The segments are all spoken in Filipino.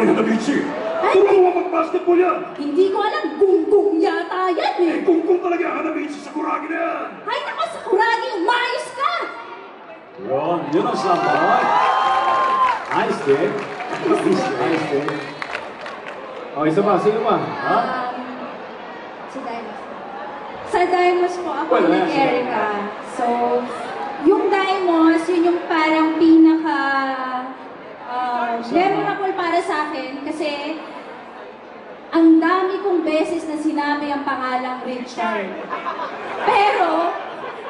ni Hanabichi? Turo mo mag-basketball yan! Hindi ko alam, gunggong yata yan eh. Kung talaga Hanabichi sa Kuragi na yan! Ay, naku, sa Kuragi, umayos ka! Yun ang samay. Nice, Dick. Nice, Dick. O, isa pa, sino pa? Ha? Si Dimos. Sa Dimos po, ako Well, ni Erica. So, yung Dimos, yun yung parang pinaka memorable para sa akin kasi ang dami kong beses na sinabi ang pangalang Richard. Pero,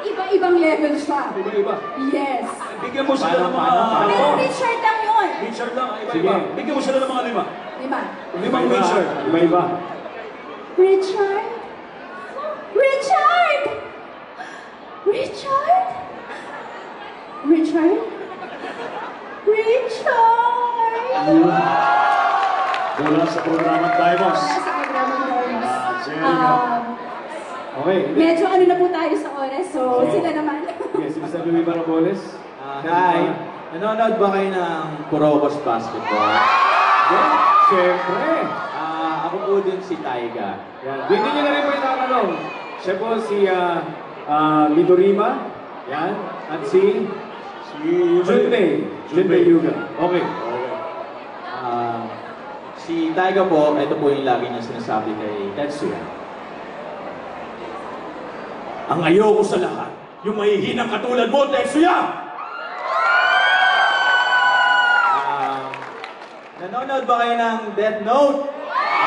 iba-ibang level siya. Iba-iba. Yes. Bigyan mo sila ng mga... Pero Richard lang yun. Richard lang, iba-iba. Bigyan mo sila ng mga 5. Diba? 5 Richard. Iba-iba. Richard? Richard! Richard? Richard? Richard! Mula sa programang Dimos. Wala sa programang Dimos. Okay. Medyo ano na po tayo sa oras, so sila naman. Yes, si Mr. Louie Baraboles. Hi! Nanonood ba kayo ng Kurokos Basketball? Yeah, siyempre. Ako po din si Taiga. Yan. Hindi nyo na rin po itatanong. Siya po si Midorima. Yan. At si Junpei Yuga. Okay. Si Taiga po, ito po yung lagi niya sinasabi kay Tetsuya. Ang ayoko sa lahat, yung mahihinang katulad mo, Tetsuya! Nanonood ba kayo ng Death Note?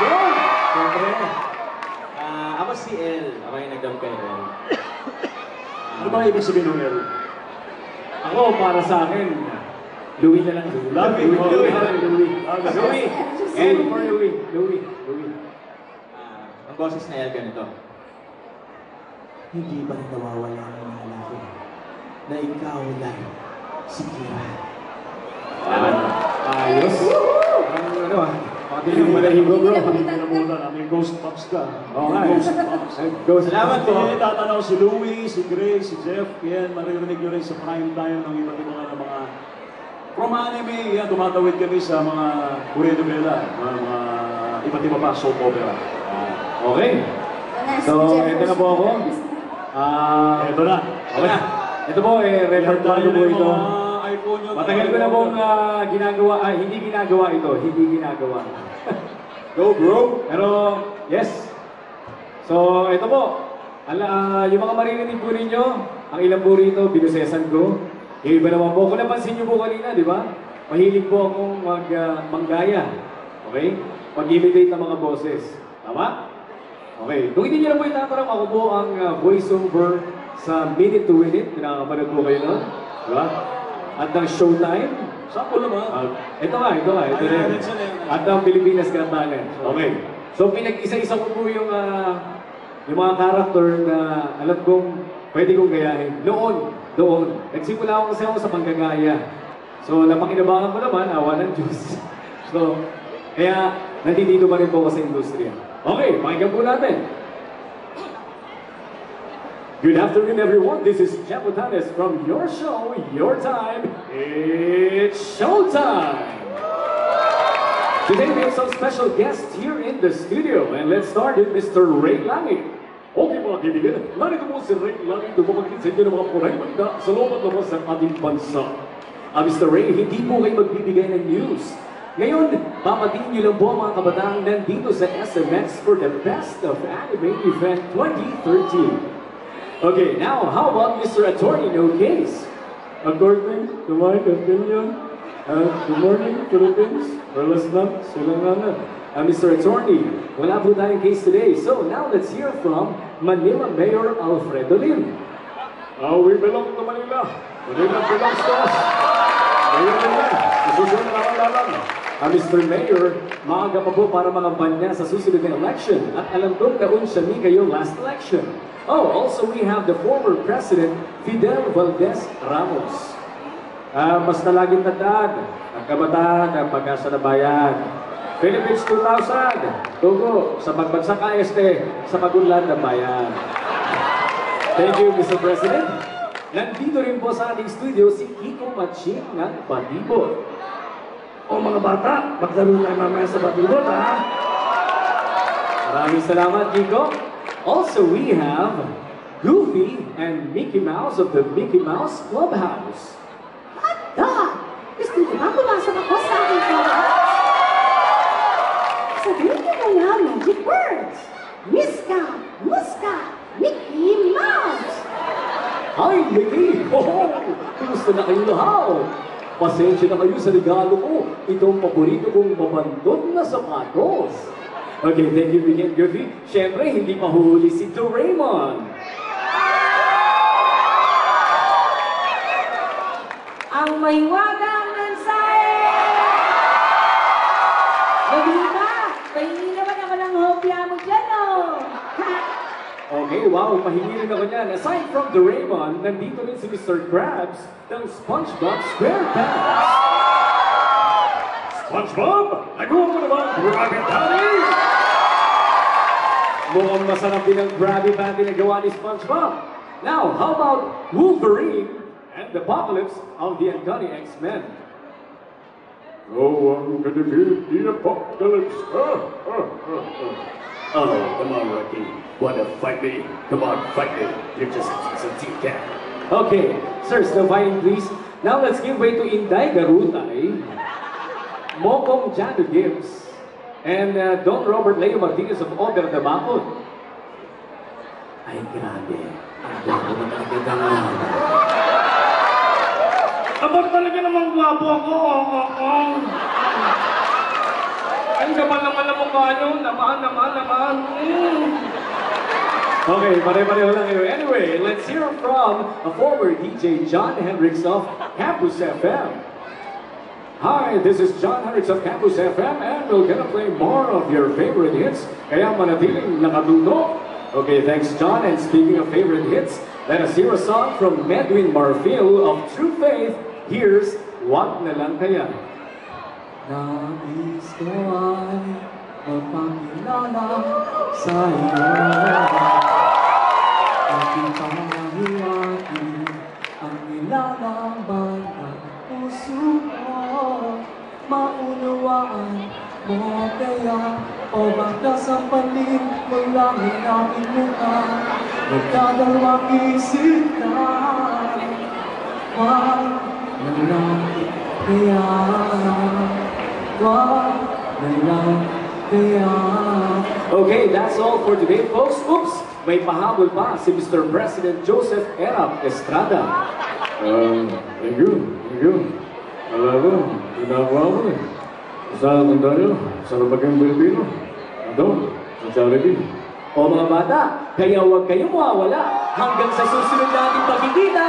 Yun! Siyempre. Ako si El. Ako yung nag-dub kay El. Ano ba ibig sabihin ng L? Ako, para sa akin, Louie na lang. Louie. L for Louie. Ang boses na El ganito. Hindi ba nawawala ang mga ko na ikaw lang si Kira? Ayos. Ano ah? Pati yung malahibo bro. Hindi na muna namin Ghost Pops ka. Oo nga. Salamat po. Hindi tatanaw si Louie, si Grace, si Jeff. Yan, maririnig nyo rin sa prime time ng iba't ibang mga from anime. Yan, tumatawid kami sa mga Korea-novela. Mga iba't iba pa, soap opera. Okay. So, ito na po ako. Ito na. Okay. Ito po, record ko po ito. Matagal ko na pong ginagawa, hindi ginagawa ito, hindi ginagawa. Go bro! Pero, yes. So, ito po. Yung mga maririnig po ninyo, ang ilang po rito, binusesan ko. Yung iba naman po, kung napansin nyo po kanina, di ba? Mahilig po akong manggaya. Okay? Mag-imitate ng mga boses. Tama? Okay. Kung hindi nyo na po itatanong, ako po ang voiceover sa Minute to Win It. Pinakapanood po kayo nun. Di ba? At ang Showtime. Sample naman. Ito nga. Ito rin. At ang Pilipinas Got Talent. Okay. So pinag-isa-isa ko po yung mga character na alam kong pwede kong gayahin. Doon. Nagsimula ako kasi ako sa panggagaya. So napakinabangan ko naman, awa ng Diyos. So, kaya nandito pa rin po ako sa industriya. Okay, pakinggan po natin. Good afternoon, everyone. This is Jeff Otanes from your show, your time. It's showtime! Today we have some special guests here in the studio. And let's start with Mr. Ray Langit. Okay mga kaibigan, narito po si Ray Langit dumapagin sa inyo ng mga kurang balita sa loob at labas ng ating bansa. Mr. Ray, hindi po kayo magbibigay ng news. Ngayon, papatingin niyo lang po ang mga kabataang nandito sa SMX for the Best of Anime Event 2013. Okay, now, how about Mr. Attorney No Case? According to my opinion, good morning, Philippines. Walas na, silanganan. Mr. Attorney, wala po tayong case today. So now let's hear from Manila Mayor Alfredo Lim. We belong to Manila. Manila belongs to us. Mayor Lim, isusunod na lang. Mr. Mayor, maaga pa po para makampanya sa susunod na election. At alam kong naunsyami kayo last election. Oh, also we have the former President, Fidel Valdez Ramos. Mas nalaging tandaan, ang kabataan ang pag-asa ng bayan. Philippines 2000, tugo sa pagbansang AST sa pagunlad ng bayan. Thank you, Mr. President. Nandito rin po sa ating studio si Kiko Maching ng Patibot. O mga bata, maglaro tayo mamaya sa batulot, ha? Maraming salamat, Kiko. Also, we have Goofy and Mickey Mouse of the Mickey Mouse Clubhouse. Hotdog! Gusto niyo ba pumasok ako sa aking clubhouse? Sabihin niyo na nga magic words. Miska, Muska, Mickey Mouse! Hi, Mickey! Oh, kumusta na kayo lahat? Pasensya na kayo sa regalo ko. Itong paborito kong mabandot na sapatos. Okay, thank you again, Goofy. Siyempre, hindi mahuli si Doraemon. Ang mahiwagang mensahe! Nabita! Pahingi naman ako ng hopya mo dyan, oh! Ha? Okay, wow, pahingi rin ako niyan. Aside from Doraemon, nandito rin si Mr. Krabs ng SpongeBob SquarePants. SpongeBob, nagawa mo naman Krabby Patty! Mukhang masarap din ang Krabby Patty na gawa ni SpongeBob. Now, how about Wolverine and the Apocalypse of the Uncanny X-Men? Oh, I'm gonna be the apocalypse. Oh, come on, Rocky. Wanna fight me? Come on, fight me. You're just some team cat. Okay, sirs, no fighting, please. Now let's give way to Inday Garutay, Mokong Jano Gibbs, and Don Robert Leo Martinez of Oder Damapon. Ay, grabe. Ang gwapo na talaga ng Abang talaga namang gwapo ako. Ang gamal naman ang mukha nyo. Naman. Okay, pare-pareho lang kayo. Anyway, let's hear from a former DJ, John Hendricks of Campus FM. Hi, this is John Hendricks of Campus FM and we're gonna play more of your favorite hits. Kaya manatiling nakatutok. Okay, thanks John. And speaking of favorite hits, let us hear a song from Medwin Marfil of True Faith. Here's Wag Na Lang Kaya. Nais ko ay magpakilala sa iyo. Aking pahiwati ang nilalaman ng puso ko. Maunawaan mo kaya o baka sa panig mo lang ang aming mukha. Nagdadalawang isip ka. Wag na lang kaya. Wag na lang kaya. Okay, that's all for today, folks. Oops! May pahabol pa si Mr. President Joseph Erap Estrada. Thank you. Alaga, ginagawa mo eh. Saan tayo? Sa Rabagang Pilipino? Ito, sa charity. O mga bata, kaya huwag kayong mawawala hanggang sa susunod nating pagkikita.